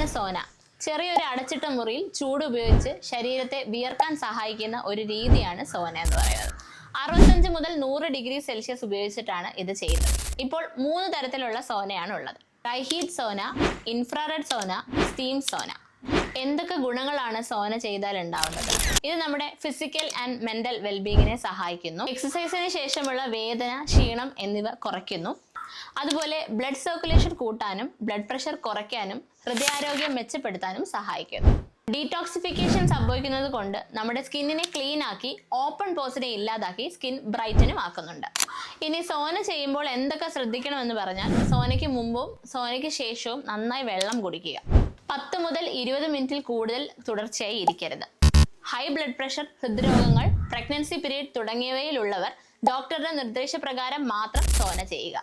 എന്താണ് സോന? ചെറിയൊരു അടച്ചിട്ട മുറിയിൽ ചൂട് ഉപയോഗിച്ച് ശരീരത്തെ വിയർക്കാൻ സഹായിക്കുന്ന ഒരു രീതിയാണ് സോന എന്ന് പറയുന്നത്. 65 മുതൽ 100 ഡിഗ്രി സെൽഷ്യസ് ഉപയോഗിച്ചിട്ടാണ് ഇത് ചെയ്യുന്നത്. ഇപ്പോൾ 3 തരത്തിലുള്ള സോനയാണ് ഉള്ളത്. ഡൈഹീറ്റ് സോന, ഇൻഫ്രാറെഡ് സോന, സ്റ്റീം സോന. എന്തൊക്കെ ഗുണങ്ങളാണ് സോന ചെയ്താൽ ഉണ്ടാവുന്നത്? ഇത് നമ്മുടെ ഫിസിക്കൽ ആൻഡ് മെന്റൽ വെൽബീങ്ങിനെ സഹായിക്കുന്നു. എക്സസൈസിന് ശേഷമുള്ള വേദന, ക്ഷീണം എന്നിവ കുറയ്ക്കുന്നു. അതുപോലെ ബ്ലഡ് സർക്കുലേഷൻ കൂട്ടാനും ബ്ലഡ് പ്രഷർ കുറയ്ക്കാനും ഹൃദയാരോഗ്യം മെച്ചപ്പെടുത്താനും സഹായിക്കുന്നു. ഡീടോക്സിഫിക്കേഷൻ സംഭവിക്കുന്നത് കൊണ്ട് നമ്മുടെ സ്കിന്നിനെ ക്ലീൻ ആക്കി ഓപ്പൺ പോസിനെ ഇല്ലാതാക്കി സ്കിൻ ബ്രൈറ്റനും ആക്കുന്നുണ്ട്. ഇനി സോന ചെയ്യുമ്പോൾ എന്തൊക്കെ ശ്രദ്ധിക്കണമെന്ന് പറഞ്ഞാൽ, സോനയ്ക്ക് മുമ്പും സോനയ്ക്ക് ശേഷവും നന്നായി വെള്ളം കുടിക്കുക. 10 മുതൽ 20 മിനിറ്റിൽ കൂടുതൽ തുടർച്ചയായി ഇരിക്കരുത്. ഹൈ ബ്ലഡ് പ്രഷർ, ഹൃദ്രോഗങ്ങൾ, പ്രഗ്നൻസി പീരീഡ് തുടങ്ങിയവയിലുള്ളവർ ഡോക്ടറുടെ നിർദ്ദേശപ്രകാരം മാത്രം സോന ചെയ്യുക.